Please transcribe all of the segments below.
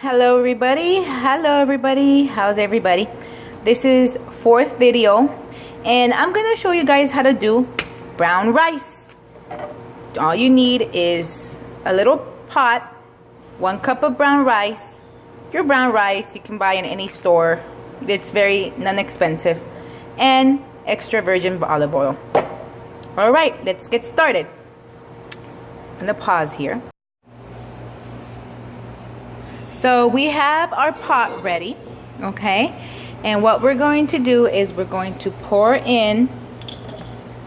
Hello everybody, how's everybody? This is fourth video and I'm gonna show you guys how to do brown rice. All you need is a little pot, 1 cup of brown rice. Your brown rice you can buy in any store, it's very non-expensive, and extra virgin olive oil. All right, let's get started. I'm gonna pause here. So we have our pot ready, okay? And what we're going to do is we're going to pour in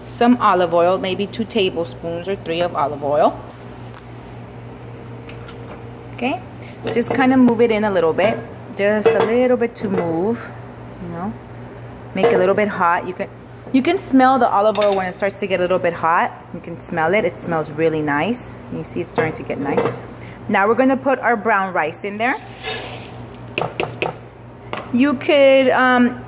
some olive oil, maybe 2 tablespoons or 3 of olive oil. Okay? Just kind of move it in a little bit. Just a little bit to move, you know. Make it a little bit hot. You can smell the olive oil when it starts to get a little bit hot. You can smell it. It smells really nice. You see it's starting to get nice. Now we're going to put our brown rice in there. You could,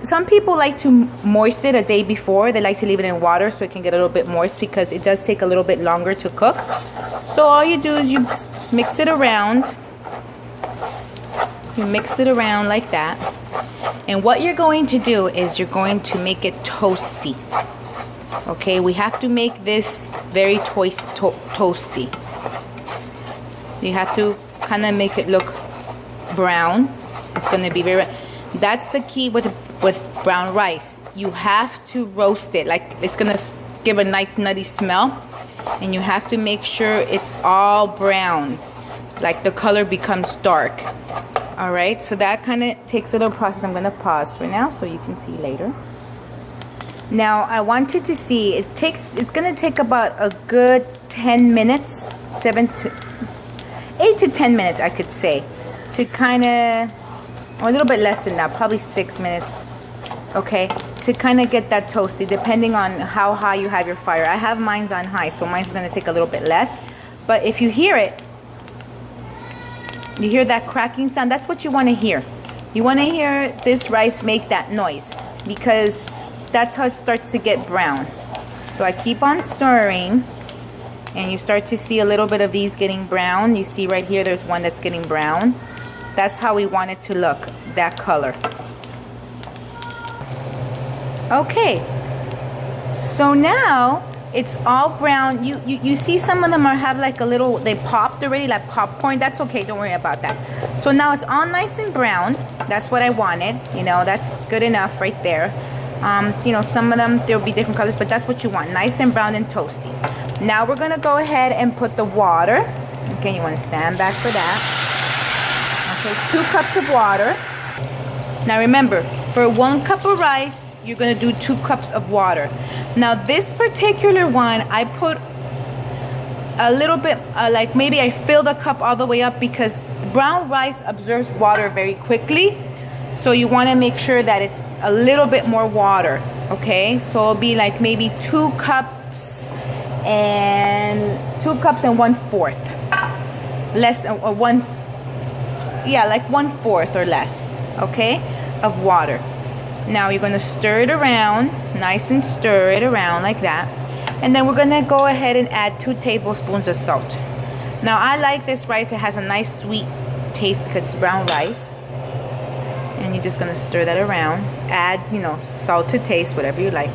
some people like to moisten it a day before. They like to leave it in water so it can get a little bit moist because it does take a little bit longer to cook. So all you do is you mix it around. You mix it around like that. And what you're going to do is you're going to make it toasty. Okay, we have to make this very toasty. You have to kind of make it look brown. It's going to be very, that's the key with brown rice. You have to roast it, like it's going to give a nice nutty smell, and you have to make sure it's all brown, like the color becomes dark. All right, so that kind of takes a little process. I'm going to pause for now so you can see later. Now I wanted to see, it's going to take about a good 10 minutes, 8 to 10 minutes, I could say, to kind of, or a little bit less than that, probably 6 minutes, okay, to kind of get that toasty, depending on how high you have your fire. I have mine's on high, so mine's going to take a little bit less. But if you hear it, you hear that cracking sound, that's what you want to hear. You want to hear this rice make that noise, because that's how it starts to get brown. So I keep on stirring. And you start to see a little bit of these getting brown. You see right here, there's one that's getting brown. That's how we want it to look, that color. Okay, so now it's all brown. You see some of them have like a little, they popped already, like popcorn. That's okay, don't worry about that. So now it's all nice and brown. That's what I wanted, you know, that's good enough right there. You know, some of them, there'll be different colors, but that's what you want, nice and brown and toasty. Now we're gonna go ahead and put the water. Okay, you wanna stand back for that. Okay, 2 cups of water. Now remember, for 1 cup of rice, you're gonna do 2 cups of water. Now this particular one, I put a little bit, like maybe I fill the cup all the way up, because brown rice absorbs water very quickly. So you wanna make sure that it's a little bit more water, okay? So it'll be like maybe 2 cups and 1/4 less, or like 1/4 or less, okay, of water. Now you're going to stir it around, nice and stir it around like that, and then we're going to go ahead and add 2 tablespoons of salt. Now I like this rice, it has a nice sweet taste because it's brown rice, and you're just going to stir that around. Add, you know, salt to taste, whatever you like,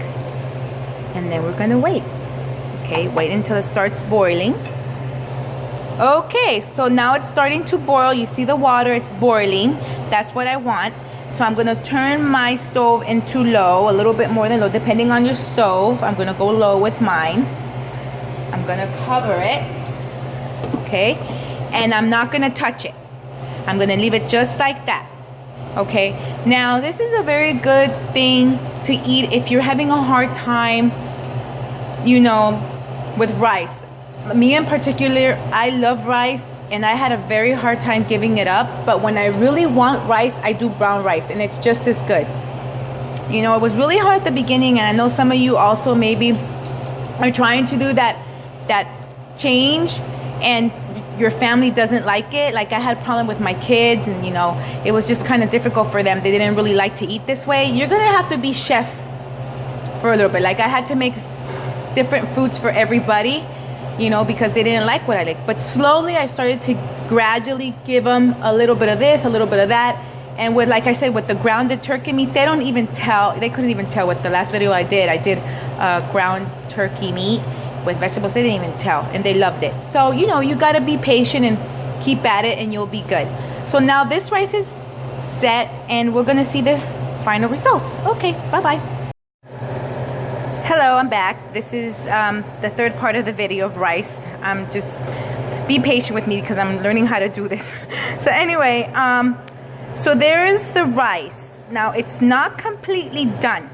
and then we're going to wait. Okay, wait until it starts boiling. Okay, so now it's starting to boil. You see the water, it's boiling. That's what I want. So I'm gonna turn my stove into low, a little bit more than low, depending on your stove. I'm gonna go low with mine. I'm gonna cover it, okay? And I'm not gonna touch it. I'm gonna leave it just like that, okay? Now, this is a very good thing to eat if you're having a hard time, you know, with rice. Me in particular, I love rice, and I had a very hard time giving it up. But when I really want rice, I do brown rice, and it's just as good. You know, it was really hard at the beginning, and I know some of you also maybe are trying to do that change, and your family doesn't like it. Like I had a problem with my kids, and you know, it was just kind of difficult for them. They didn't really like to eat this way. You're gonna have to be chef for a little bit. Like I had to make different foods for everybody, you know, because they didn't like what I liked. But slowly I started to gradually give them a little bit of this, a little bit of that. And with, like I said, with the grounded turkey meat, they couldn't even tell with the last video I did ground turkey meat with vegetables. They didn't even tell, and they loved it. So, you know, you got to be patient and keep at it, and you'll be good. So now this rice is set, and we're gonna see the final results. Okay, bye-bye. Hello, I'm back. This is the third part of the video of rice. Just be patient with me because I'm learning how to do this. So anyway, so there's the rice. Now it's not completely done,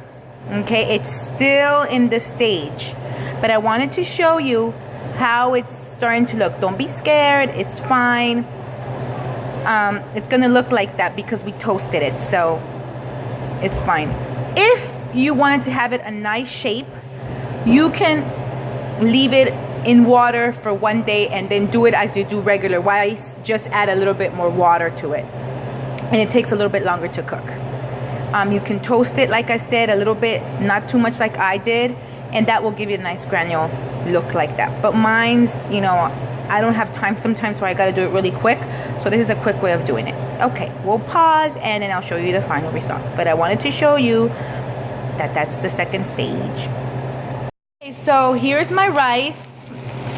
okay? It's still in the stage, but I wanted to show you how it's starting to look. Don't be scared, it's fine. It's gonna look like that because we toasted it, so it's fine. If you wanted to have it a nice shape, you can leave it in water for one day and then do it as you do regular rice. Just add a little bit more water to it, and it takes a little bit longer to cook. You can toast it, like I said, a little bit, not too much like I did, and that will give you a nice granule look like that. But mine's, you know, I don't have time sometimes, so I gotta do it really quick. So this is a quick way of doing it. Okay, we'll pause and then I'll show you the final result. But I wanted to show you that that's the second stage. Okay, so here's my rice.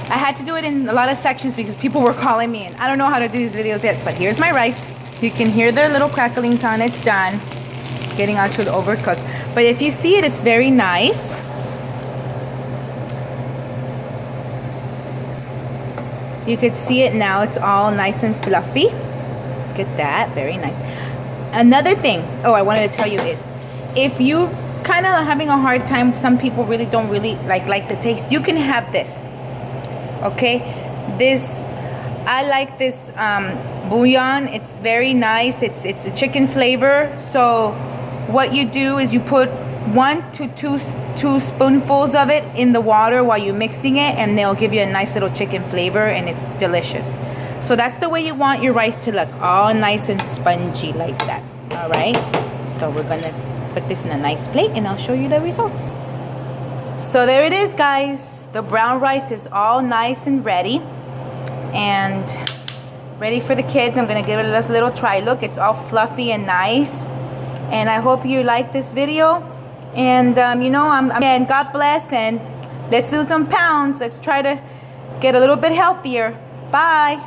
I had to do it in a lot of sections because people were calling me, and I don't know how to do these videos yet, but here's my rice. You can hear the little cracklings sound. It's done. Getting onto the overcooked. But if you see it, it's very nice. You could see it now. It's all nice and fluffy. Look at that. Very nice. Another thing, I wanted to tell you is, if you kind of having a hard time, some people really don't like the taste, you can have this. Okay, I like this bouillon. It's very nice. It's a chicken flavor. So what you do is you put 1 to 2 spoonfuls of it in the water while you're mixing it, and they'll give you a nice little chicken flavor, and it's delicious. So that's the way you want your rice to look, all nice and spongy like that. All right, so we're gonna put this in a nice plate and I'll show you the results. So there it is, guys. The brown rice is all nice and ready and ready for the kids. I'm gonna give it a little try. Look, it's all fluffy and nice. And I hope you like this video. And you know, again, God bless, and let's lose some pounds. Let's try to get a little bit healthier. Bye.